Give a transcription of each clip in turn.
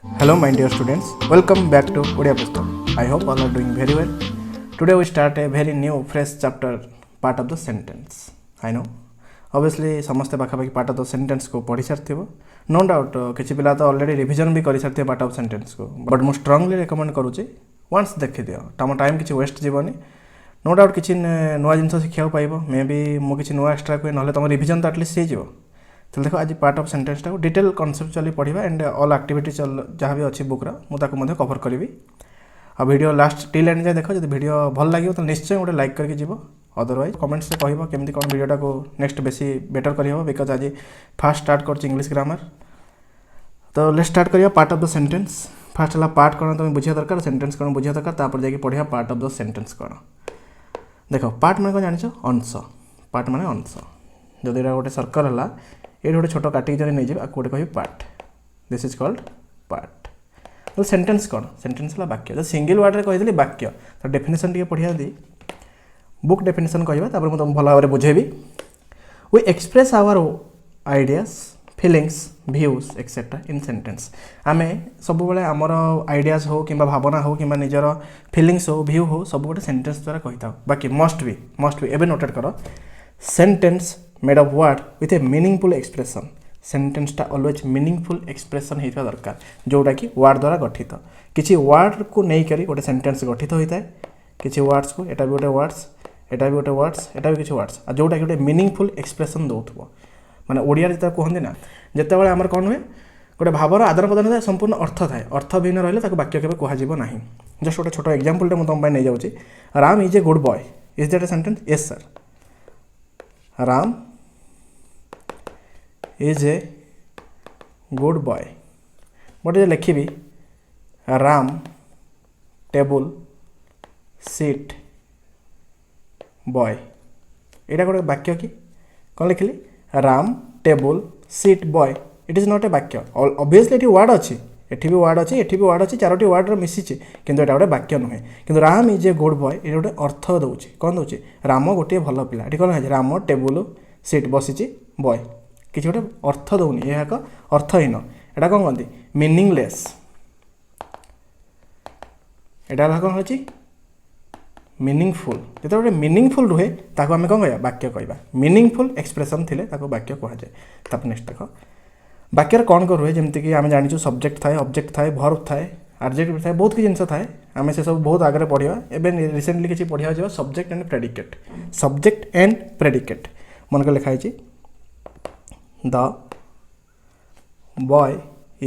Hello, my dear students. Welcome back to Odia Pustak. I hope all are doing very well. Today we start a very new, fresh chapter, part of the sentence. I know. Obviously, समस्ते पाखापाखि part of the sentence को पढ़ी सारथिबो. No doubt, किछि पिला तो already revision भी करि सारथिबो part of sentence को. But ମୁଁ strongly recommend करूची once देखि दियो. तम टाइम किछि वेस्ट जीवनी. No doubt किछि नवा जिंस शिखिया पाइबो. मे बी मु किछि नवा एक्स्ट्रा कोइ नहले तम रिविजन तो एटलीस्ट हे जीवो. तो देखो आज पार्ट ऑफ सेंटेंस टाको डिटेल कॉन्सेप्चुअली पढ़िबा एंड ऑल एक्टिविटी जहाँ भी अच्छी बुक मुझे कवर करी आ वीडियो लास्ट टिल एंड जाए देख जब वीडियो भल लगे तो निश्चय गोटे लाइक करके जीव अदरवाइज कमेंट्स कह केमती कौन वीडियोटा को नेक्स्ट बेसी बेटर कर बिकज आज फास्ट स्टार्ट कर इंग्लिश ग्रामर तो लेट स्टार्ट करिया part of the sentence fast है पार्ट कौन तुम बुझा दरकार सेंटेंस कौन बुझा दरकार तापर जाके पढ़िया पार्ट ऑफ द सेंटेंस कौन देख पार्ट मैंने कौन जान अंश पार्ट माने अंश जदि गोटे सर्कल है ये गोटे छोट काटिक जब नहीं जाए गोटे कह part this is called part तो सेंटेंस कौन सेंटेंस है वाक्य जो सिंगल वर्ड रे कही वाक्य तो डेफिनेशन टी पढ़िया दी बुक डेफिनेशन कहवा मुझे तुम भल भाव में बुझेबी we express our ideas feelings views etcetera in sentence आम सब बेले आमर आइडियाज हो कि भावना हो कि निजर फिलिंग्स हो व्यू हो सब गोटे सेंटेंस द्वारा कही था बाकी मस्ट बी एवं नोटेट कर sentence made of word with A meaningful expression sentence टा ऑलवेज मीनिंगफुल एक्सप्रेशन होता दरकार जोटा कि वर्ड द्वारा गठित किसी वर्ड को नहीं करी गोटे सेंटेंस गठित होता है किसी वर्ड्स को एटा भी गोटे वर्ड्स एटा भी गोटे वर्ड्स एटा भी किसी वर्ड्स आ जोटा कि गोटे मीनिंगफुल एक्सप्रेशन दौथुव माने ओडिया जिते कहते ना जितेबाला आमर कौन हुए गोटे भावर आदान प्रदान थाए संपूर्ण अर्थ थाए अर्थहीन रही वाक्य केवे कह ना जस्ट गोटे छोट एग्जांपल मुझे तुम नहीं जाऊँगी Ram is a good boy is that a sentence yes sir Ram is a good boy but ये लिखी राम टेबल सीट बॉय यहाँ गोटे वाक्य कि कौन लिखिली Ram table seat boy it is not a वाक्य ऑब्वियसली ये वर्ड अच्छी एठी भी वर्ड अच्छी एठी भी वर्ड अच्छी चारोटी वर्ड मिसी किंतु एटा गोटे वाक्य नुहे किंतु Ram is a good boy ये गोटे अर्थ दौर कौन दौर राम गोटे भल पिला ये कौन है राम टेबुल सीट बसी बॉय किसी गोटे अर्थ दौनी यह एक अर्थहीन एटा कौन कहते मीनिंगलेस एटा कौन हो मीनिंगफुल जो गोटे मीनिंगफुल रुहे ताको आम कौन कह वाक्य कहवा मीनिंगफुल एक्सप्रेशन थिले ताको वाक्य कहुए तब नेक्स्ट देख वाक्यर कौन कर रुहे जमीक आम जानी सब्जेक्ट थाए ऑब्जेक्ट थाए वर्ब थाए एडजेक्टिव थाए बहुत किसी जिनस थाए आम से सब बहुत आगे पढ़ा एवं रिसेंटली किसी पढ़ा जा सब्जेक्ट एंड प्रेडिकेट मन को लिखाई द बॉय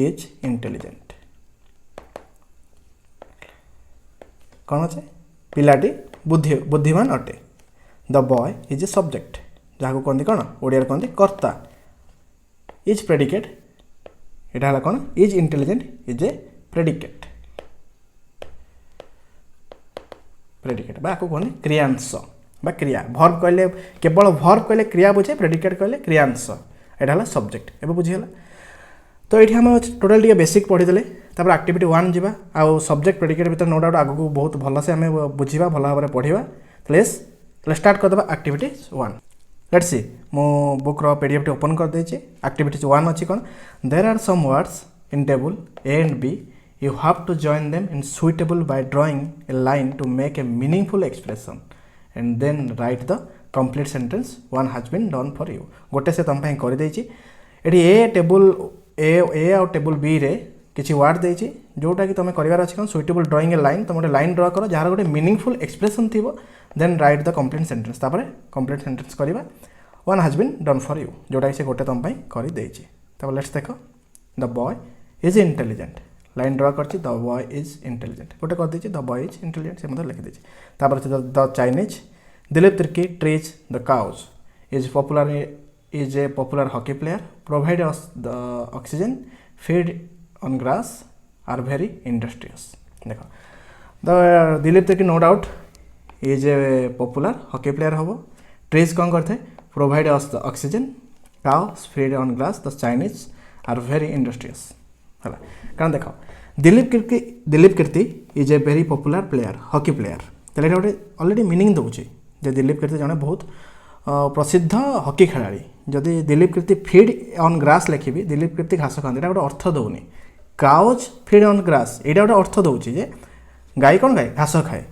इज इंटेलिजेंट कौन अच्छे पिलाटी बुद्धिमान अटे the boy is a subject जहाँ को कहते कौन ओडिया कहते कर्ता इज प्रेडिकेट यहाँ कौन is intelligent is a predicate कहते क्रियांश क्रिया भर्ब कहले केवल भर्ब कहले क्रिया बुझे प्रेडिकेट कहले क्रियांश यहाँ सब्जेक्ट एवं बुझीगला तो ये आम टोटाल टे बेसिक पढ़ीदे एक्टिविटी 1 जावा आउ सब्जेक्ट प्रेडिकेट भर नो डाउट आगू बहुत भलसे आम बुझा भल भाव में पढ़ा लेट्स स्टार्ट करदे एक्टिविटी 1 लेट्स सी मो बुक पीडीएफ ओपन कर देछि एक्टिविटी 1 अच्छी कौन there are some words in table A and B you have to join them in suitable by drawing a line to make a meaningful expression and then write the complete sentence one has been done for you गोटे से तुम कर देछि eighty ए table ए आउ table B रे किसी word देछि जोटा कि तुम्हें करार अच्छे कौन सुइटेबल ड्राइंग ए लाइन तुम गोटे लाइन ड्रा कर जार गोटे मीनिंगफुल एक्सप्रेशन थी then write the complete sentence तापर कंप्लीट सेंटेंस करवा one has been done for you जोटा कि से गोटे तुम कर देछि तब लेट्स देख the boy is intelligent line draw कर द बॉय इज इंटेलिजेंट गोटे कर देछि द बॉय इज इंटेलिजेंट से मतलब लिखी देछि तापर the Chinese Dilip Tirkey trees the cows is a popular hockey player provide us the oxygen feed on grass are very industrious देखो the Dilip Tirkey no doubt is a popular hockey player हम trees कौन करते provide us the oxygen cows feed on grass the Chinese are very industrious है कारण देख Dilip Kirti is a very popular player hockey player तो ये गोटे ऑलरेडी मीनिंग दूसरी दिलीप कीर्ति जड़े बहुत प्रसिद्ध हॉकी खिलाड़ी जदि दिलीप कीर्ति फीड ऑन ग्रास लिखी दिलीप कीर्ति घास खाते गोटे अर्थ दौनी काउज फीड ऑन ग्रास एटा गोटे अर्थ दौची जे गाई कौन खाए घास खाए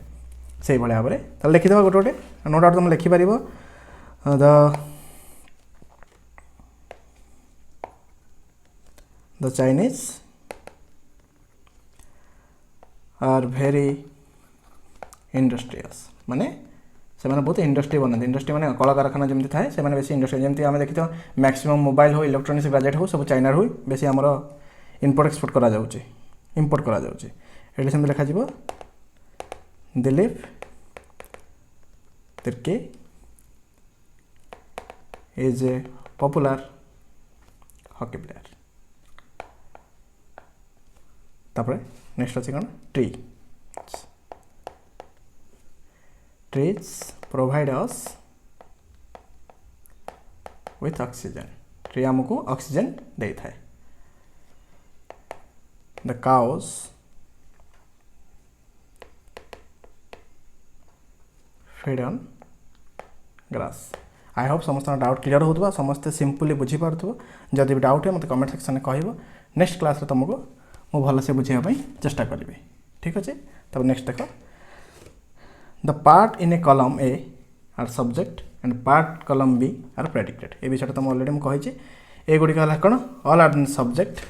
से भाव में तो लिखिद गोटे गोटे नो डाउट तुम लिखिपर the Chinese are very industrious माने से बहुत इंडस्ट्री बनाते इंडस्ट्री माने कल कारखाना जमी थाए से बेस इंडस्ट्री जमी आम देखी मैक्सिमम मोबाइल हो इलेक्ट्रोनिक्स गैजेट हो सब चाइना हुई बेस आमर इम्पोर्ट एक्सपोर्ट करा जाउची इम्पोर्ट करा जाउची एठी सेम लिखा जिवो Dilip Tirkey is a popular hockey player तापर नेक्स्ट अच्छे कौन tree trees provide us with oxygen tree आमको ऑक्सीजन दे थाए the cows feed on grass I hope समस्त डाउट क्लियर होगा समस्ते सिंपली बुझीपार जदि भी डाउट है मत कमेंट सेक्शन में कह नेक्स्ट क्लास तुमको मु भलसे बुझाई चेष्टा करी ठीक अच्छे तब नेक्स्ट देख द पार्ट इन ए कलम A R subject and part कलम बी आर प्रेडिकेट ये विषय तुम अलरेडी मुझे ये गुड़िक है कौन ऑल आर सब्जेक्ट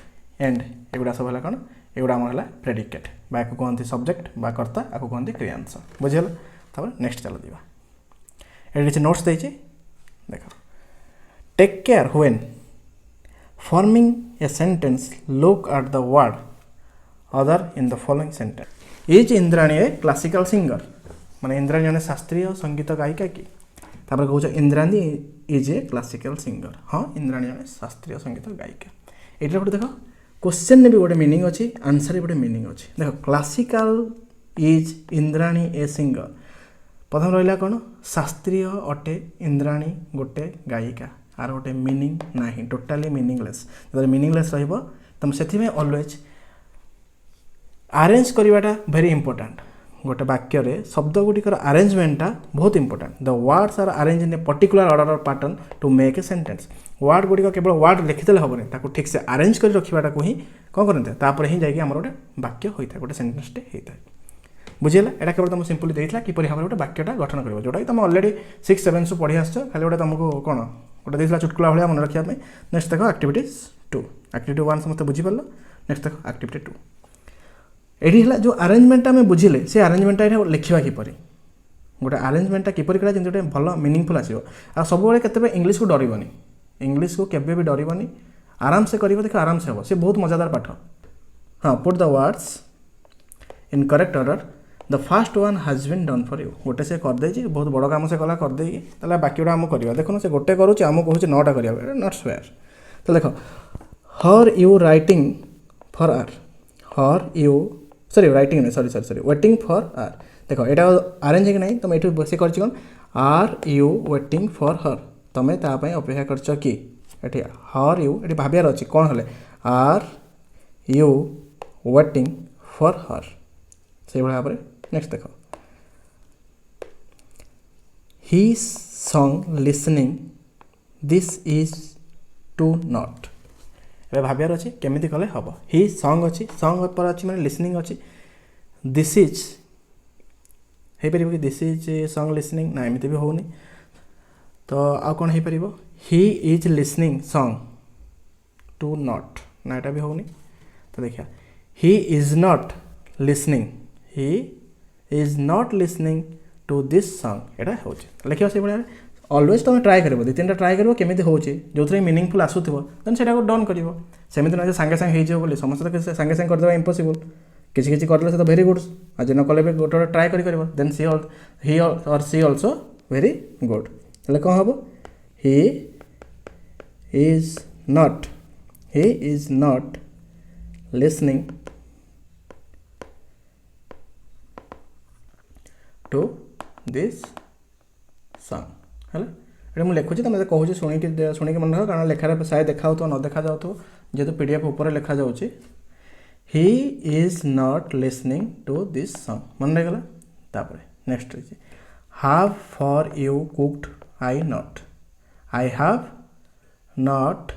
एंड एगुड़ा सब है कौन एगुड़ा आम प्रेडिकेट बा कहते सब्जेक्ट बा कर्ता आपको कहते क्रियांश बुझेगा तब नेक्स्ट चल दिवा ये किसी नोट्स देख देख take care when forming a sentence look at the word order in the following sentence is Indrani a classical singer माने इंद्राणी जन शास्त्रीय संगीत गायिका कि तापर कहूँ Indrani is a classical singer हाँ इंद्राणी जन शास्त्रीय संगीत गायिका ये गोटे देख क्वेश्चन भी गोटे मीनिंग अच्छी आंसर भी गोटे मीनिंग अच्छी देख classical is Indrani a singer प्रथम रहा कौन शास्त्रीय अटे इंद्राणी गोटे गायिका आर गोटे मीनिंग ना टोटाली मीनिंगलेस जो मीनिंगलेस तुम से ऑलवेज अरेंज करवाटा वेरी इंपोर्टेंट गोटे वाक्य रे शब्द गुड़िकर अरेंजमेंटा बहुत important the words are arrange in a particular order और pattern to make a sentence word गुड़िक केवल वर्ड लिखिदे हेनी ताको ठीक से अरेंज कर रखा को ही कौन करते तापर ही जाकि आम गोटे वाक्य होता है गोटे सेंटेंसटे होता है बुझेगा यहाँ केवल तुम सिंपली देता कि भाव गोटे वाक्यटा गठन कर जोटा कि तुम अलरेडी 6 7 पढ़ी आस खाली गोटे तुमको कौन गोटे देता चुटकुला भाया मन रखापी नेक्स्ट देख एक्टिविटीज 2 एक्टिविटी 1 समस्त बुझीपार नेक्स्ट देख एक्टिविटी 2 एठी हला जो अरेंजमेंट आम बुझिले से अरेंजमेंट ये लिखा किपरि गोटे अरेंजमेंट किपरि करा जेंते भल मीनिंगफुल आसीबो आ सब बेले केते इंग्लिश को डरबनी इंग्लिश को केबे भी डरबनी आराम से करिवो देख आराम से हो से बहुत मजादार पाठ हाँ put the words in correct order the first one has been done for you गोटे से कर दे बहुत बड़ काम से कला कर दे ताला बाकी आम करवा देखो से गोटे करूँ आम कहूँ 9टा करिया नॉट फेयर तो देख her you writing for are her you sorry writing नहीं सॉरी वेटिंग फॉर आर देखो यहाँ अरेंज है कि नहीं तुम ये बस कर कौन are you waiting for her तुम्हें तापाई अपेक्षा कर कि ये हर यू ये भावियार अच्छी कौन हेल्ले are you waiting for her से भाव में नेक्स्ट देख he song listening this is to not a भावियार अच्छी केमी कले हम ही सॉन्ग अच्छी सॉन्ग पर अच्छी मैंने लिसनिंग अच्छी दिस इज हो पार कि दिस इज सॉन्ग लिसनिंग ना एमती भी होनी तो आ कौन हो पार he is listening song to not ना यहाँ भी होनी तो देखिए he is not listening he is not listening to this song यहाँ हो लिखा से भाई ऑलवेज तुम ट्राए कर 2-3टा ट्राए कर केमी हो जो थे मीनिंगफुल आसूब देन से डन कर सेमती ना सांगे सांगे हो समस्त सांगे सांगे करदे इम्पॉसिबल किसी किसी कर तो वेरी गुड आज न कले भी गोटे ट्राए कर देन ही और सी ऑल्सो वेरी गुड हेल्ले कौन हम he is not listening to this song है ये मुझे लिखुची तुम कहूँ शुणिक मन रख कारण लेखार शायद देखा न देखा जाऊ जेहेतु पीडीएफ ऊपर लिखा जाऊँगी he is not listening to this song मन रहीगला तापर नेक्स्ट रही have for you cooked I have not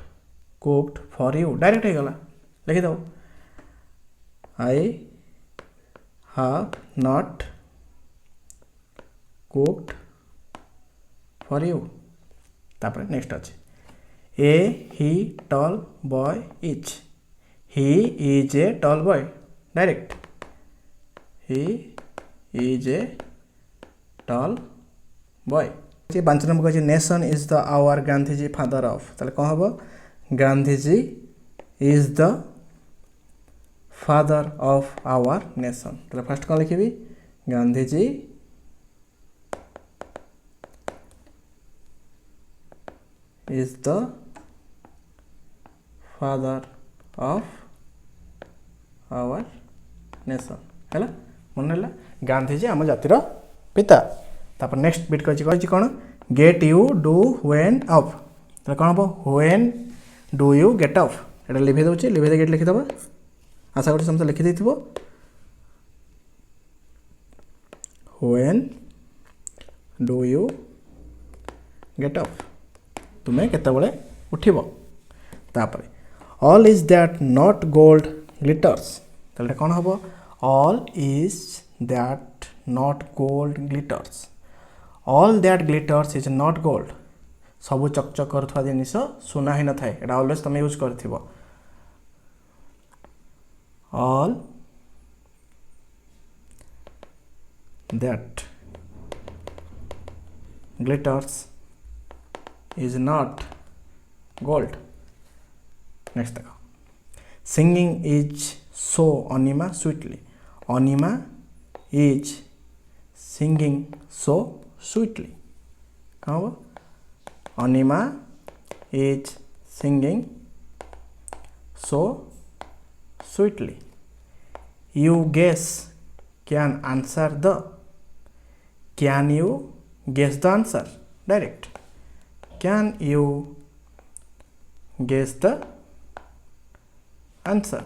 cooked for you direct होगा लिखिद I have not cooked for you. तापर नेक्स्ट अच्छे a he tall boy is he is a tall boy direct he is a tall boy 5 number कहते nation is the our Gandhiji father of ताले कौन हम Gandhiji is the father of our nation ताले first कौन लिखी Gandhiji is the father of our nation है मन है गांधीजी आम जातिर पिता तापर नेक्स्ट बिट कही कौन get you do when off तो कौन हम when do you get off एटा लिभे दौचे लिभे दे गेट लिखिदेव आशा कर समस्त लिखि देथिबो when do you get off तुम्हें केतबेले उठिबो तापर all is that not gold glitters ताले कौन हम all is that not gold glitters all that glitters is not gold सबू चकचक करुवा जिनिस सुना ही न थाए एटा ऑलवेज तुम यूज करथिबो all that glitters is not gold. Next देखो singing is so Anima sweetly. Anima is singing so sweetly. कहाँ वो Anima is singing so sweetly. You guess can answer the. Can you guess the answer? Direct. Can you guess the answer?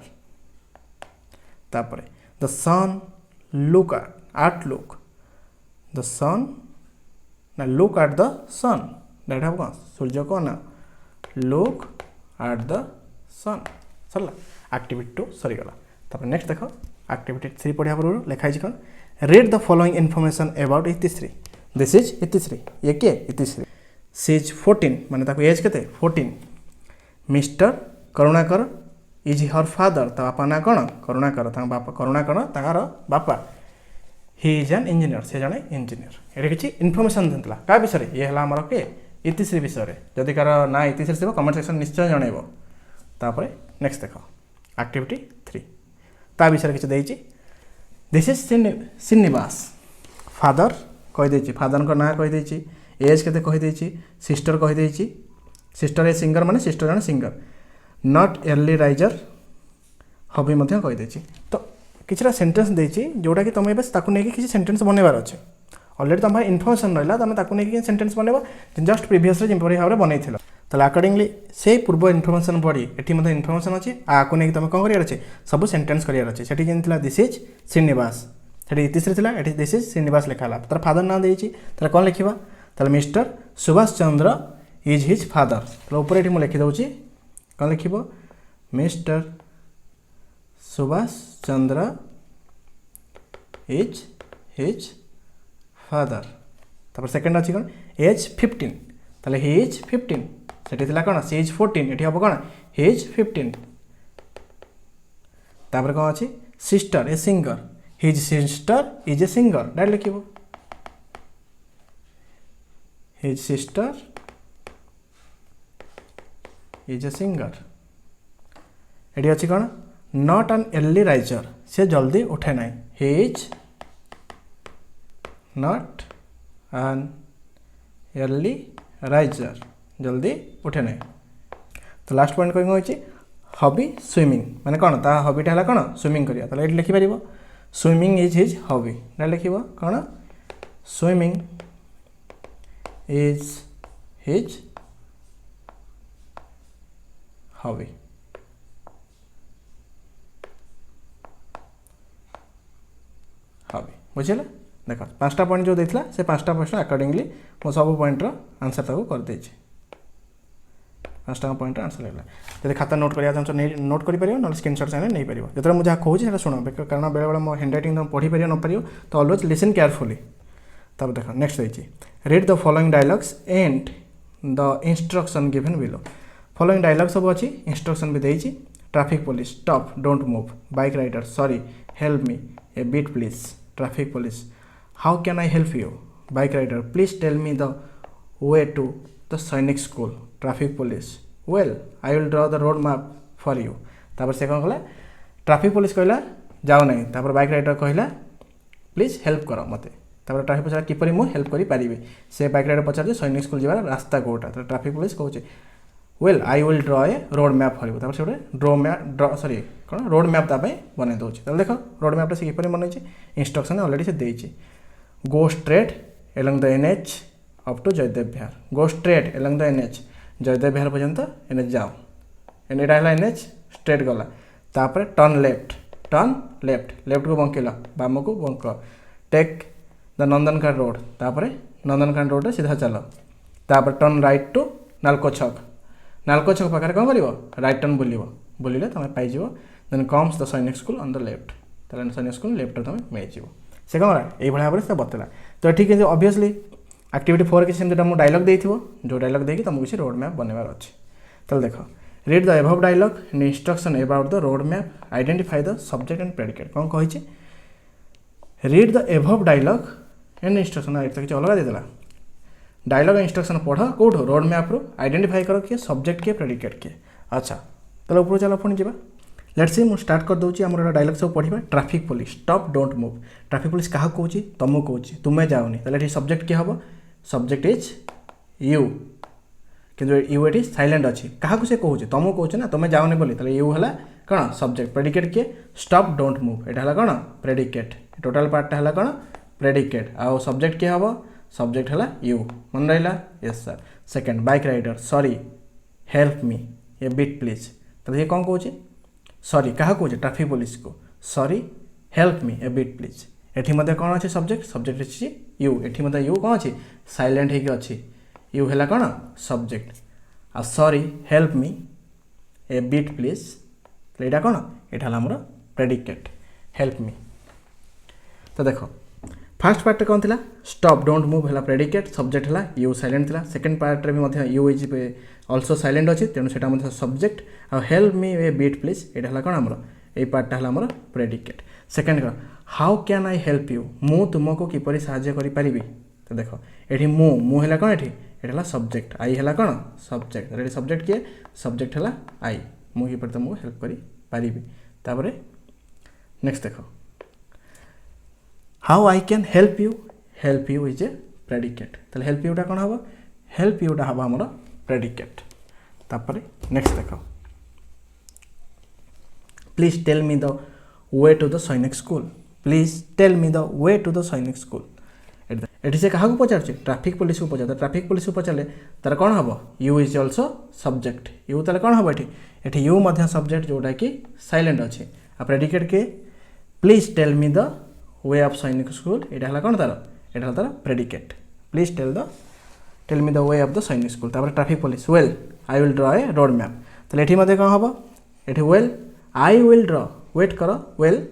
तापरे the sun look at look the sun ना look at the sun that have कौन सूर्य को ना look at the sun Sarla activity 2 सरी गला तापरे next देखो activity 3 पढ़िया पर लिखा है कौन read the following information about इतिश्री this is इतिश्री ये क्या इतिश्री सी इज 14 माने ताको एज केते 14 mister Karunakar is her father ता बापा ना कौन करुणाकर ता बापा करुणाकर तार बापा ही इज एन इंजीनियर से जने इंजीनियर एटा किछि इन्फॉर्मेशन देतला का विषय ये हला हमर के इतिश्री विषय जदि कार ना इतिश्री सेबो कमेंट सेक्शन निश्चय जणैबो तापरे नेक्स्ट देखो एक्टिविटी 3 ता विषय किछि देइछि दिस इज श्रीनिवास फादर कहि देछि फादर को ना कहि देछि एज के कही देछि सिस्टर कही देछि सिस्टर ए सिंगर माने सिस्टर जन सिंगर नॉट अर्ली राइजर हबी मध्य कही देछि तो किछरा सेंटेंस देछि जोटा कि तुम बस ताकू नेकी किछि सेंटेंस बनेबार अछि ऑलरेडी तुम इन्फॉर्मेशन रहला तुम ताकू नेकी सेंटेंस बनेबो जस्ट प्रीवियस रे जिंपरि भाबरे बनेइथिलो तले अकॉर्डिंगली से पूर्व इन्फॉर्मेशन पढी एठी मध्य इन्फॉर्मेशन अछि आकू नेकी तुम कोन करियार अछि सब सेंटेंस करियार अछि सेठी जेनथिला दिस इज श्रीनिवास सेठी इतिश्री थिला एठी दिस इज श्रीनिवास लिखाला तर फादर नाम देछि तर कोन लिखिबा ताले mister Subhash Chandra is his father तो ऊपर ये लिखि दूँ कौन लिख mister Subhash Chandra is his father तापर सेकेंड अच्छी कौन एज 15 ताले ही इज 15 सेठी थिला कौन सी इज 14 एठी हम कौन ही इज 15 तापर कौन अच्छी sister a singer his sister is a singer direct लिख his sister is a singer eighty अच्छी कौन नॉट एन अर्ली राइजर से जल्दी उठे ना he is not an early riser जल्दी उठे ना तो लास्ट पॉइंट कहीं होची हॉबी स्विमिंग माने कौन ता हॉबीटा है कौन स्विमिंग करिया ताले एटी लिखि परिबो स्विमिंग इज हिज हॉबी ना लिखिबो कौन स्विमिंग is his hobby बुझे देख 5टा पॉइंट जो देथिला से 5टा प्रश्न अकॉर्डिंगली मो सब पॉइंट रो आंसर ताको कर देछि 5 टका पॉइंट आंसर है जब खाता नोट करिया चाहछ नोट करि परियो न स्क्रीनशॉट चाहे नहीं परियो जतरा मु जा कहूची सेटा सुनो कारण बेले बेले मो हैंडराइटिंग तुम पढ़ी परियो न परियो तो ऑलवेज लिसन केयरफुली तब देखो नेक्स्ट देछि read the following dialogues and the instruction given below following dialogue सब अछि इंस्ट्रक्शन भी देछि traffic police stop don't move bike rider sorry help me a bit please traffic police how can I help you bike rider please tell me the way to the Sainik school traffic police well I will draw the road map for you तापर से कौन कहला traffic police कहला जाओ नहीं तापर bike rider कहला please help करो मते तापर ट्रैफिक पुलिस किपरि मु हेल्प करि पारिबे से बाइक राइडर पचार सैनिक स्कूल जीवार रास्ता कोटा तो ट्रैफिक पुलिस कहूचे well I will draw a road map for you तापर से ड्रॉ सॉरी कौन रोड मैप तापे बने दोचे तापर देखो रोड मैप से किपरि बनैछि इंस्ट्रक्शन ऑलरेडी से देछि go straight along the NH up to Jaydev Vihar go straight along the NH Jaydev Vihar पर्यंत एनएच जाओ एटा है एनएच स्ट्रेट गला तापर टर्न लेफ्ट को बंकेल बाम को बंक टेक द नंदनकान रोड तापर नंदनकान रोड सीधा चलो तापर टर्न राइट टू नालको छक पाखे कौन कर राइट टर्न बुलिले तुम pies then comes the Sainik school on the left ताले सैनिक स्कूल लेफ्ट तुम मिल से कौन ये भाव से बतला तो ठीक है ऑब्वियसली एक्टिविटी 4 किसी सेमती डायलॉग देथिबो जो डायलॉग देकी तुमको किसी रोड मैप बनवार अच्छे तो देखो read the above dialogue and instruction about the road map identify the subject and predicate कौन कही read the above dialogue and instruction ये किसी अलग देदेला डायलॉग इंस्ट्रक्शन पढ़ कौटो रोड मैप रू आइडेंटिफाई कर किए सब्जेक्ट किए प्रेडिकेट किए अच्छा तो ऊपर चलो पुणी जा लेट्स सी मुझे स्टार्ट कर दूसरी आम डायलॉग सब पढ़ा traffic police stop don't move traffic police क्या कहूँ तुमको कहूँ तुम्हें जाओनी तो सब्जेक्ट किए हम सब्जेक्ट इज यू किंतु यू ये साइलेंट अच्छी क्या से कहूँ तुमको कहूँ ना तुम्हें जाओनी बोली तो यू है कौन सब्जेक्ट प्रेडिकेट किए स्टॉप डोंट मूव यहाँ कौन प्रेडिकेट टोटाल पार्टा है कौन प्रेडिकेट आउ सब्जेक्ट किए हम सब्जेक्ट है यू मन रहा yes sir second bike rider sorry help me a bit please तो ये कौन कहूँ सॉरी क्या कहूँ ट्रैफिक पुलिस को sorry help me a bit please एठी मध्य कौन अच्छे सब्जेक्ट अच्छी यू एठी मध्य यू कौन अच्छी साइलेंट होगी अच्छी यू है कौन सब्जेक्ट आ sorry help me a bit please तो यहाँ कौन यहाँ आमर प्रेडिकेट हेल्प मी तो देखो फास्ट पार्ट कौन थी स्टॉप डोंट मूव है प्रेडिकेट सब्जेक्ट है यू साइलेंट थी सेकेंड पार्ट भी यू इज ऑल्सो साइलेंट अच्छी तेणु से सब्जेक्ट आ help me a bit please यहाँ है कौन आमर ये पार्टा है आमर प्रेडिकेट सेकेंड कौन how can I help you मु तुमको किपरि साहाय्य करि परिबी तो देखो एठी मु है कौन एठी सब्जेक्ट आई है कौन सब्जेक्ट रेडी सब्जेक्ट किए सब्जेक्ट है आई मु किपरि तुमको हेल्प करि परिबी तापरे नेक्स्ट देखो how I can help you is a predicate तो हेल्प यूटा कौन हम हेल्प यूटा हम आमर प्रेडिकेट तापरे नेक्स्ट देखो please tell me the way to the Sainik school please tell me the way to the Sainik school एटी से क्या पचार ट्रैफिक पुलिस को पचार ट्रैफिक पुलिस को पचारे तार कौन हम you is also subject you ताले कौन हम ये यू सब्जेक्ट जोटा कि साइलेंट अच्छे आ प्रेडिकेट के please tell me the way of Sainik school यहाँ है कौन तार predicate please tell me the way of the Sainik school तापर traffic police well I will draw a road map तो ये कौन हम ये well I will draw wait कर वेल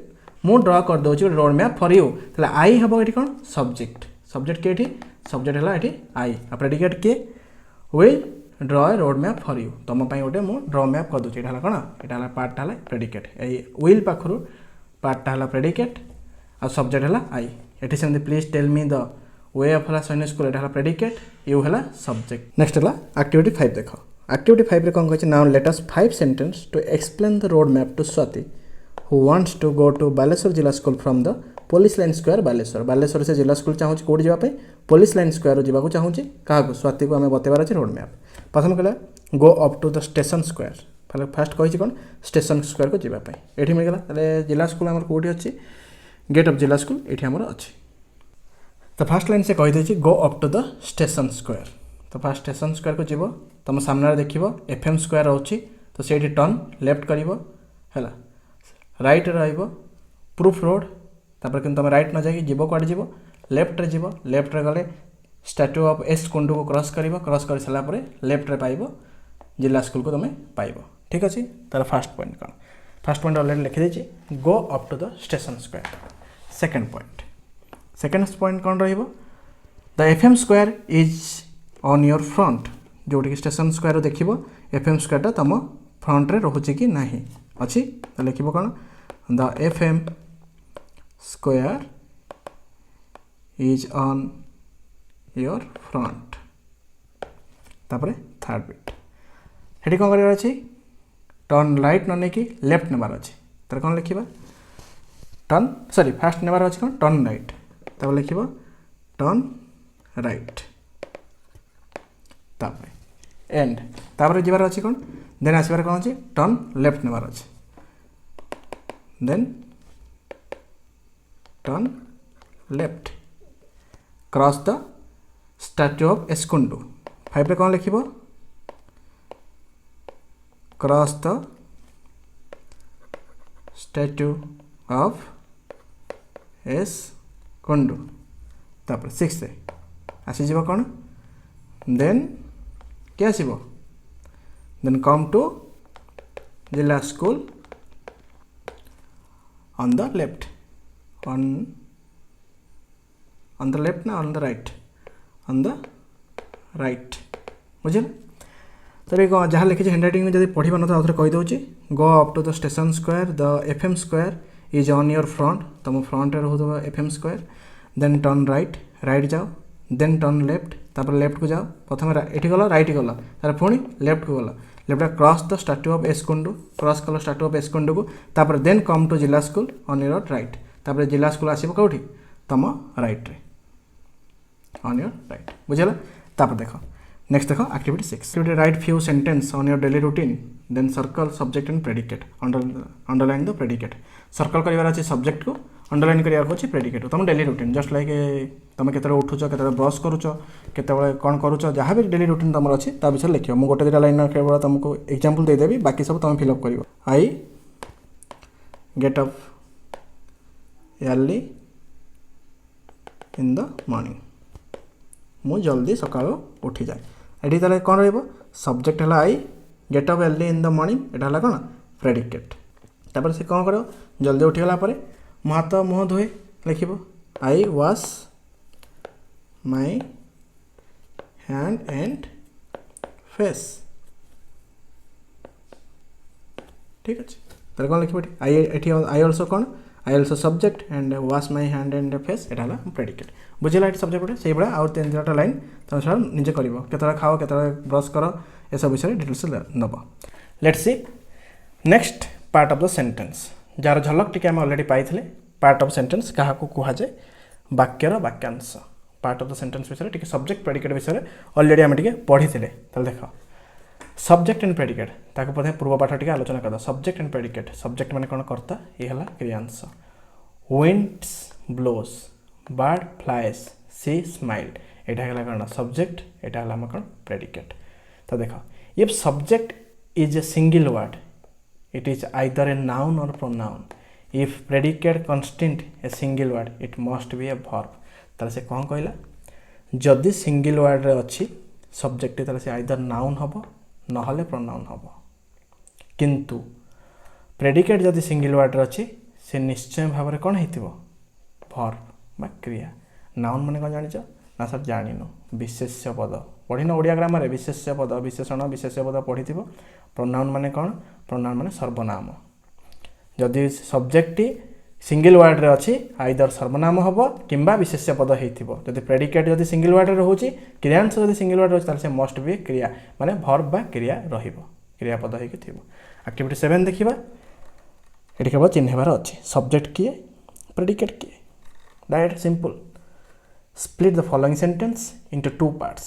मु ड्रॉ कर दूसरी रोड मैप फॉर यू तो आई हम ये कौन सब्जेक्ट के ये सब्जेक्ट है ये आई आ प्रेडिकेट के will draw a road map for you तुम गोटे मु ड्रॉ मैप कर दूसरी यहाँ कौन यहाँ पार्टा है प्रेडिकेट विल पाखु पार्टा है प्रेडिकेट आ सब्जेक्ट है आई ये सेमती please tell me the way of Sainik school यहाँ प्रेडिकेट यू है सब्जेक्ट नेक्स्ट है एक्टिविटी 5 देखो एक्टिविटी 5 कौन कही now let us 5 sentence to explain the road map to Swati who wants to go to Baleshwar Zilla school from the police line square Baleshwar से Zilla school चाहूँ कौट जावाई police line square जावाक चाहूँ क्या स्वाति को आम बतेबार अच्छे रोड मैप प्रथम कहला go up to the station square first कही कौन स्टेशन स्क्वायर को जावाई ये मिलगला जिला स्कूल आम कौटी अच्छी गेट ऑफ जिला स्कूल ये आमर अच्छी तो फास्ट लाइन से कहीदे go up to the station square तो फास्ट स्टेशन स्क्वायर को जीव तुम सामने देख एफएम स्क्वायर अच्छी तो से टर्न लेफ्ट कर राइट प्रूफ रोड तापर कि तुम राइट न जाकि जीव कड़े जीव लेफ्ट रे गले स्टैच्यू ऑफ एस कुंडू को क्रॉस कर सारापर लेफ्ट रे पाइब जिला स्कूल को तुम पाइब ठीक अच्छे तार फास्ट पॉइंट कौन फास्ट पॉइंट अलरेडी लिखिदे go up to the station square second point कौन रहिबो the FM square is on your front जोटी स्टेशन स्क्वायर देखिबो एफएम स्क्वायर तुम फ्रंट रे रोचे कि नहीं अच्छी तो लिखिबो कौन the FM square is on your front तापर थर्ड बिट हेटी कौन करार अच्छी टर्न राइट न नहीं लेफ्ट नेबार अच्छे तर कौन लिखा टर्न सॉरी फास्ट नेबार अच्छे कौन टर्न राइट तब लिखा टर्न राइट तापर एंड तापर जीवार अच्छे कौन देन आसबार कौन अच्छे टर्न लेफ्ट नेबार अच्छे then turn left cross the statue of एस्कुंडू 5 रे कौन लिखिबो क्रॉस द स्टैच्यू ऑफ एस्कुंडू तापर 6 रे आसी जीवो कौन देन क्या आसीबो then come to Zilla school on the left on the left ना on the right on the right बुझे तो ये जहाँ लिखी हैंड राइटिंग में जब पढ़ी पार ना कहीदे go up to the station square the FM square is on your front तुम फ्रंट रोक FM square then turn right right जाओ देन टर्न लेफ्ट तापर लेफ्ट को जाओ प्रथम ये गल राइट गल तार पुणी लेफ्ट को गल left cross the statue of एस्कुंडू क्रॉस कल स्टैच्यू ऑफ एस्कुंडू को तापर then come to Zilla school on your right तापर जिला स्कूल आसो कौटी तुम राइट रे ऑन योर राइट बुझेगा तापर देख नेक्स्ट देख activity 6 activity write few sentence on your daily routine then circle subject and predicate underline the predicate circle करार अच्छे subject को अंडरलाइन करार अच्छे प्रेडिकेट तुम डेली रूटीन जस्ट लाइक तुम केत उठुच के ब्रश करुच केतबे कौन करुच जहाँ भी डेली रूटीन तुम अच्छी ता विषय लिख मुझे गोटे दुटा लाइन केवल तुमको एग्जांपल देदेवी बाकी सब तुम फिलअप कर I get up early in the morning मु जल्दी सका उठी जाए ये ताले कौन रब्जेक्ट है I get up early in the morning यहाँ है कौन प्रेडिकेट तापर से कौन कर जल्दी उठीगला मो हाथ मुँह धोए लिख I wash my hand and face ठीक अच्छे तार कौन लिखे आई ऑल्सो कौन I also subject and wash my hand and face यहाँ है प्रेडिकेट बुझेगा ये सब्जेक्ट गोटे से भाई आउ 3-4टा लाइन तुम से निजे कर केतरा खाओ केतरा ब्रश कर ये सब विषय डिटेल्स नब let's see next part of the sentence jar झलक टी आम already pi part of sentence क्या कहुए वाक्यर वाक्यांश पार्ट ऑफ द सेंटेंस विषय टी सब्जेक्ट प्रेडिकेट विषय अलरेडी आम टे पढ़ी देख सब्जेक्ट एंड प्रेडिकेट ताको प्रथम पूर्व पाठ टी आलोचना कर सब्जेक्ट एंड प्रेडिकेट सब्जेक्ट माने कौन कर्ता ये है क्रियांश winds blows bird flies she smiled यहाँ है कौन सब्जेक्ट यहाँ है कौन प्रेडिकेट तो देख if subject is a single word it is either a noun or pronoun if predicate consists a single word it must be a verb ताले से कौन कहला जदि सिंगल वर्ड रे अच्छी सब्जेक्ट ताले से आइदर नाउन हम नहले प्रोनाउन हम किंतु प्रेडिकेट जदि सिंगल वर्ड रे अच्छी से निश्चय भाव में कौन हो वर्ब बा क्रिया नाउन माने कौन जानिଛ ना सर जानिनु विशेष्य पद पढ़िन ओडिया ग्रामर विशेष्य पद विशेषण विशेष्य पद पढ़ी प्रोनाउन माने कौन प्रोनाउन माने सर्वनाम जदि सब्जेक्ट सिंगल वर्ड रे अच्छी आइदर सर्वनाम हम किंबा विशेष्य पद हो जदि प्रेडिकेट जदि सिंगल वर्ड रे रोचे क्रियांश जदि सिंगल वर्ड रोचे से मस्ट बी क्रिया माने वर्ब बा क्रिया रहिबो क्रियापद होइके थिबो एक्टिविटी 7 देखिबा एठी केवल चिन्हबार अच्छी सब्जेक्ट किए प्रेडिकेट किए direct simple split the following sentence into two parts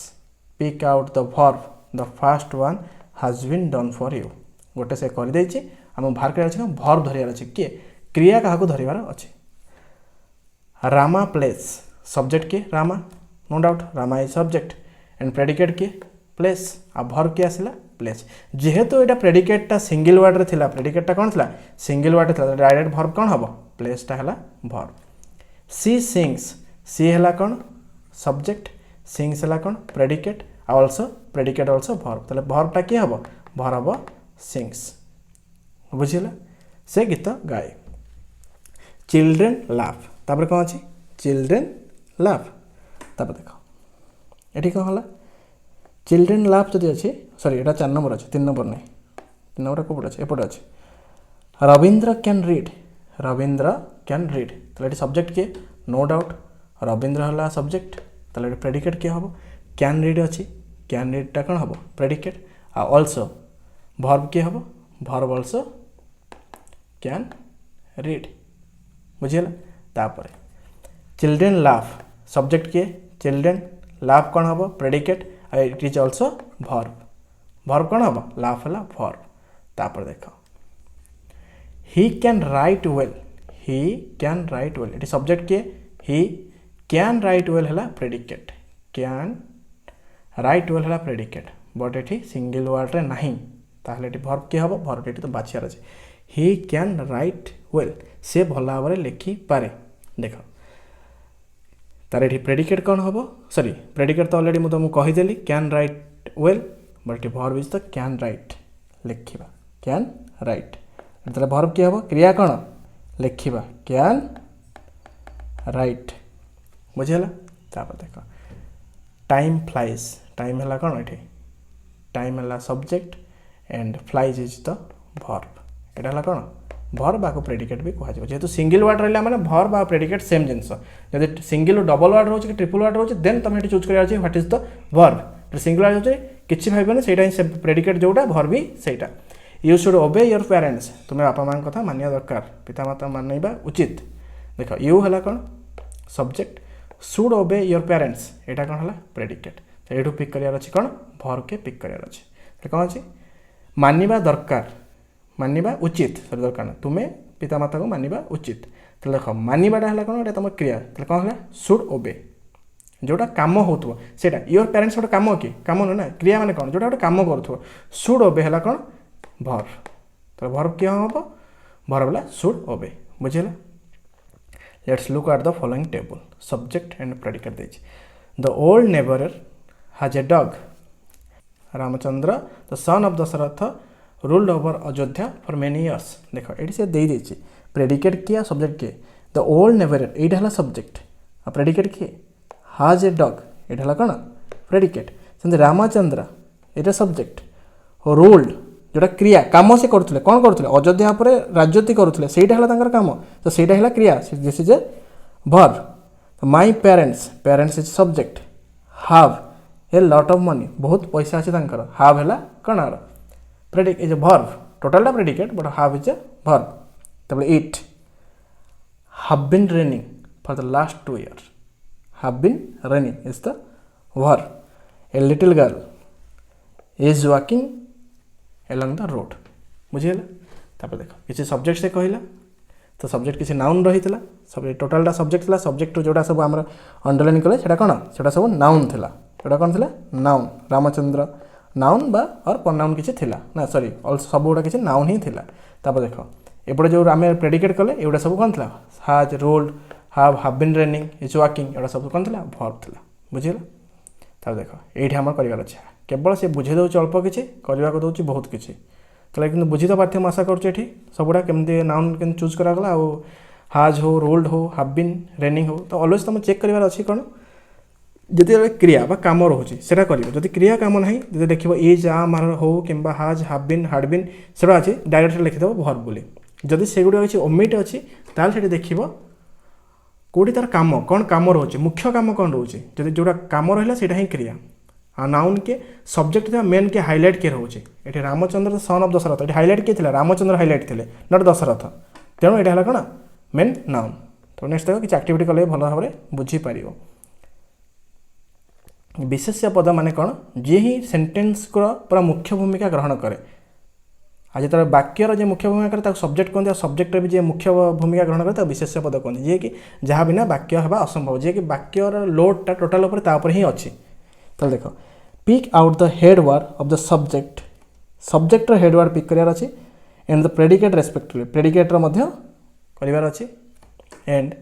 pick out the verb the first one has been done for you गोटे से कर देछि हम बाहर कर अछि verb धरियार अछि के क्रिया काहा को धरिबार अछि रामा plays subject के Rama no doubt Rama is subject and predicate के प्लेस आ verb के आसिला प्लेस जेहेतु एटा प्रेडिकेट ता सिंगल वर्ड रे थिला प्रेडिकेट ता कोन थिला सिंगल वर्ड थिला डायरेक्ट verb कोन हबो प्लेस ता हला verb she sings सी है कौन सब्जेक्ट सिंग्स है कौन predicate also predicate also verb ताले वर्बटा किए हम भर हम सिंग्स बुझिला से गीत गाए चिल्ड्रेन लाफ तापर कौन अच्छी चिल्ड्रेन लाफ तापर देख ये कौन है चिल्ड्रेन लाफ जदि अच्छी सॉरी यहाँ 4 नंबर अच्छे 3 नंबर नहीं 3 नंबर कौट अच्छे एपटे अच्छे रविंद्र कैन रीड तो ये सब्जेक्ट किए नो डाउट रविंद्र है सब्जेक्ट तो प्रेडिकेट किए हम कैन रीड अच्छी कैन रीडटा कौन हम प्रेडिकेट आल्सो भर्ब किए हम भर्ब आल्सो कैन रीड बुझीगला तापर चिल्ड्रेन लाफ सब्जेक्ट किए चिल्ड्रेन लाफ कौन हम predicate it is also verb कौन हम लाफ है भर्ब तापर देख ही कैन राइट वेल ये सब्जेक्ट किए ही कैन राइट वेल है प्रेडिकेट कैन राइट वेल है प्रेडिकेट बट ये सिंगल वर्ड रे नहीं ताहले भर्ब किए हम भर्ब ये तो बाछियार अच्छे ही कैन राइट वेल से भल भाव लिखि पारे देख तार ये प्रेडिकेट कौन हम सॉरी प्रेडिकेट तो ऑलरेडी मुझे तुमको कहीदेली कैन राइट वेल बट ये भर्ब इज तो कैन राइट लिखा कैन राइट तार भर्ब किए हम क्रिया कौन लिखा कैन राइट बुझीगला तापर देख टाइम फ्लाइज टाइम है कौन ये टाइम है subject and flies is the verb यहाँ कौन भर्ब आको प्रेडिकेट भी कह जेहेतु सिंगल वर्ड रहा मैंने भर्ब आ प्रेडिकेट सेम जिनस जब सिंगल डबल वर्ड रोचे कि ट्रिपल वर्ड रोचे देन तुम ये चूज कर what is the verb single word रोचे किसी भाई से प्रेडिकेट जोटा भर्ब भी सहीटा you should obey your parents तुम्हें बापा माँ कथा मानिया दरकार पितामाता मानवा उचित देख यू है कौन subject should obey your parents यहाँ कौन है प्रेडिकेट ये पिक करार अच्छी कौन भर्ब के पिक करार अच्छे कौन अच्छी मानिबा दरकार मानिबा उचित सॉरी दरकार ना तुम्हें पितामाता को मानिबा उचित तो देख मानिबाटा है कौन तुम क्रिया तो कौन है शुड ओबे जोटा कम हो योर पेरेंट्स गोटे कम कि कम नुह ना क्रिया माने कौन जोटा गोटे कम कर शुड ओबे है कौन भर्ब तो भर्ब क्या हम भर्ब है शुड ओबे बुझीगला let's look at the following table subject and predicate देछि the old neighbour has a dog Ramchandra the son of Dasharath ruled over Ayodhya for many years देख ये से दे देछि प्रेडिकेट किया सब्जेक्ट किए द ओल्ड नेबरर ये है सब्जेक्ट आ प्रेडिकेट किए हैज ए डॉग ये है कौन प्रेडिकेट सेमती रामचंद्र ये सब्जेक्ट रूल्ड जोटा क्रिया कम से करुले कौन करुले अयोध्या पर राजनीति करुले से कम तो सहीटा है क्रिया this is a verb my parents इज subject have a lot of money बहुत पैसा अच्छे हाव है कौन आर प्रेडिकेट इज ए भर्ब टोटालटा predicate but have is a verb तब it have been raining for the last 2 years have been raining is the verb a little girl is walking along the road बुझीगला तापर देख किसी subject से कहला तो subject किसी नाउन रही सब टोटालटा सब्जेक्ट सब्जेक्ट जोटा सब आम अंडरलाइन कले से सब नाउन थिला जोटा कौन थिला नाउन रामचंद्र नाउन बा और प्रनाउन किसी थिला ना सॉरी सब गुड़ा किसी नाउन ही थिला तापर देख एपटे जो आम प्रेडिकेट कले एगुड़ा सब कौन थिला has ruled have been raining is walking एगुड़ा सब कौन थिला भर्ब थिला बुझीगला तापर देख ये आम कर केवल से बुझे दौर अल्प किसी करने को दौर बहुत किसी तो कि बुझी तो पार्थे आशा करुँचे सबुड़ा केमती नाउन के चूज करागला आउ हाज हो रोल्ड हो हैव बीन रेनिंग हो तो अलवेज तुम चेक करार अच्छी कौन जदि क्रिया कम रोचे से जदि क्रिया कम ना जब देख इज आम हो कि हाज हैव बीन हाड बीन से अच्छे डायरेक्ट लिखिदेव भर्ब बोली जदि से गुड़ा अच्छी ओमिट अच्छी ताल देख कौटी तार कम कौन कम रोचे मुख्य कम कौन रोचे जदि जोटा कम रहा से क्रिया आ नाउन के सब्जेक्ट मेन के हाइलाइट किए रोचे ये रामचंद्र सन ऑफ दशरथ ये हाइलाइट किए थे रामचंद्र हाइलाइट थे नट दशरथ तेणु यहाँ कौन मेन नाउन तो नेक्स्ट देख किसी एक्टिविटी कले भल भाव में बुझीपर विशेष्य पद माने कौन जी ही सेंटेंस को पूरा मुख्य भूमिका ग्रहण करे आज जो वाक्यर जो मुख्य भूमिका करे सब्जेक्ट कहते सब्जेक्ट भी जो मुख्य भूमिका ग्रहण करे विशेष्य पद कहते जी कि जहाँ बिना वाक्य होगा असंभव जी कि वाक्यर लोडटा टोटाल उपर ही अच्छी तो देख pick out the head word of the subject सब्जेक्टर हेड वर्ड पिक करार अच्छी एंड द प्रेडिकेट रेस्पेक्टिवली प्रेडिकेटर करार अच्छी and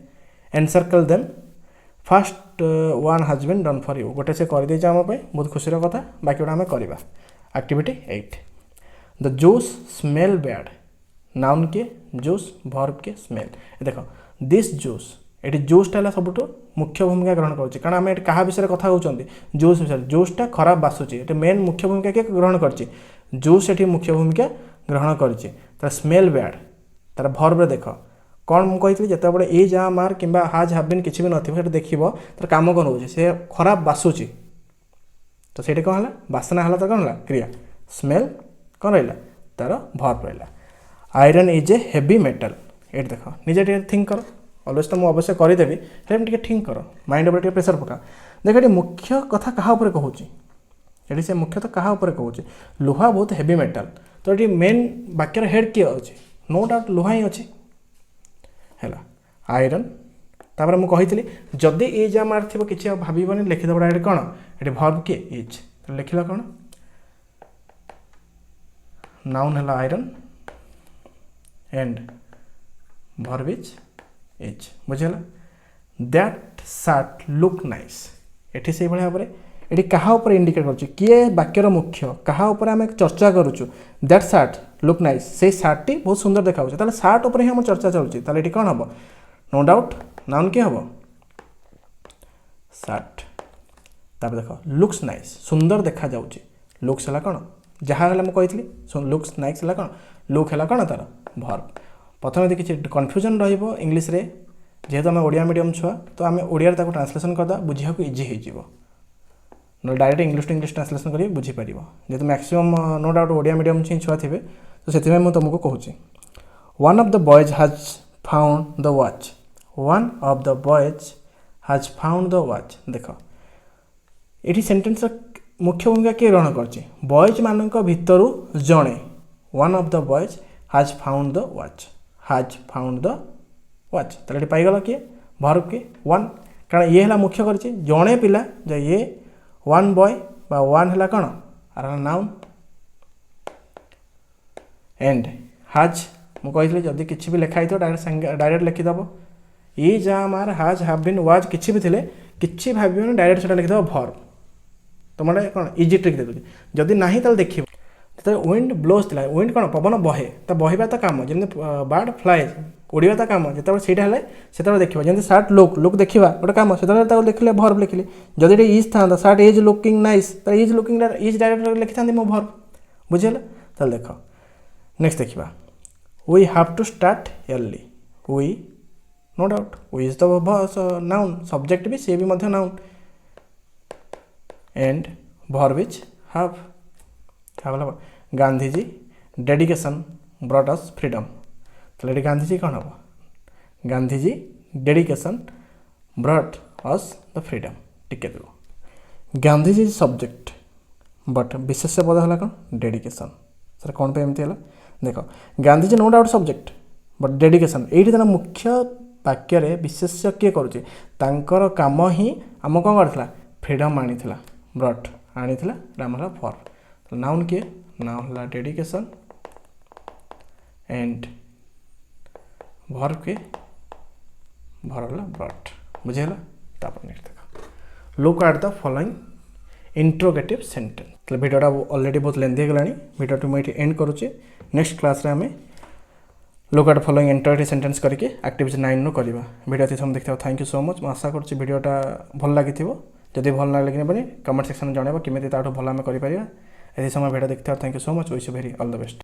encircle them first one has been done for you गोटे से कर आम बहुत खुशी कथा बाकी गोटे आम करवा activity 8 the juice smell bad noun के जूस भर्ब के स्मेल देख दिस जूस ये जूसटा है सब मुख्य भूमिका ग्रहण करुच्ची कारण आम क्या विषय कथा होती जूस विषय जूसटा खराब बासुची ये मेन मुख्य भूमिका किए ग्रहण कर जूस ये मुख्य भूमिका ग्रहण कर स्मेल बैड तार भर्ब देख कौन मुझे जिते बड़े ए जा मार कि हाज हाबिन किसी भी नथिबो देखिबो तार काम कौन हो से खराब बासुची तो ସେଇଟା कौन है बासना है तो कौन है क्रिया स्मेल कौन रहा तार भर्ब रहा iron is a heavy metal ये देख निजे थिंक कर अलवेज तो मुझे अवश्य करदेवी हेल्प थिंक कर माइंड उपर प्रेसर पका देख ये मुख्य कथा क्या कहूँ ये से मुख्यतः क्या कहूँ लुहा बहुत हेवी मेटल तो ये मेन वाक्यर हेड किए अच्छे नो डाउट लुहा ही अच्छे है आयरन तापर मुझे जदि ए जा मार थी कि भावन लिखिदेव ये कौन ये भर्ब किए इज लिखला कौन नाउन है आयरन एंड भर्ब इज बुझेगा दैट शार्ट लुक नाइस ये से भाव में ये क्या इंडिकेट कर किए वाक्यर मुख्य क्या आम चर्चा करुचु दैट शार्ट लुक नाइस से शार्ट टी बहुत सुंदर देखा शार्ट उपर ही आम चर्चा चलुची ये कौन हम नो डाउट नाउन किए हम शार्ट तापर देख लुक्स नाइस सुंदर देखा जाउची लुक्स है कौन जहाँ मुझे लुक्स नाइस है कौन लुक है कौन तार भर्ब प्रथम यदि किसी कन्फ्यूजन इंग्लीश रे जेहेतु आम ओडिया मीडियम छुआ तो आम ओडिया ट्रांसलेसन करदा बुझा इजी हो direct English to English translation कर बुझीपर जेहतु maximum no doubt Odia medium ही छुआ थे तो से तुमको कहूँ one of the boys has found the watch one of the boys has found the watch देख ये सेंटेंस मुख्य भूमिका किए ग्रहण कर बॉयज मान भितर जड़े one of the boys has found the watch has found the watch तो ये पाईगल किए भर्ब किए वन कारण ये है मुख्य कर जड़े पिला जो ये वन बॉय बा वन है कौन आर नाउन एंड हाज मुझे जदि किसी भी लिखाई तो डायरेक्ट लिखिदेव ई जा मार हाज हाव बीन वाज किसी भी थे कि भाव डायरेक्ट से लिखिदेव भर्ब तुम कौन इजी ट्रिक देखिए जदि ना तो देख जो विंड ब्लोज था विंड कौन पवन बहे तो बहवा तो कम जमी बर्ड फ्लाए उड़वा तो कम जो सीटा से देखिए जमी शार्ट लुक लुक देखा गोटे कम से लिखले भर्ब लिखिले जदि इज था शार्ट इज लुकिंग नाइस तो इज लुकिंग इज डायरेक्ट लिखि था मो भर्ब बुझेगा तो देख नेक्स्ट देखा we have to start early we no doubt we is the noun subject भी सी भी noun and verb is have Gandhiji dedication brought us freedom तो ये गांधीजी कौन हम Gandhiji dedication brought us the freedom टिके देव गांधीजी सब्जेक्ट बट विशेष पद है कौन डेडिकेशन सर कौन पे एमती है देख Gandhiji no doubt subject but dedication ये तरह मुख्य वाक्य विशेष किए कर काम ही आम कौन कर फ्रीडम आनी ब्रॉट आनी राम फॉर नाउन किए नाउन है डेडिकेशन एंड भर्ब के भर्ब ब्रॉट बुझेगा तापर नेक्स्ट देख look at the following interrogative sentence तो वीडियोटा ऑलरेडी बहुत लेंथी हो वीडियो टू मुझे एंड करुच्चे नेक्स्ट क्लास रे आम look at following interrogative sentence करके एक्टिविटी 9 नु करवा वीडियो तुम देखते थैंक यू सो मच मैं आशा करुच्ची वीडियोटा भल लगी जदि भल ना लगे कमेंट सेक्शन में जनइब केमी भल आम कर समय वीडियो देखते thank you so much wish you very all the best.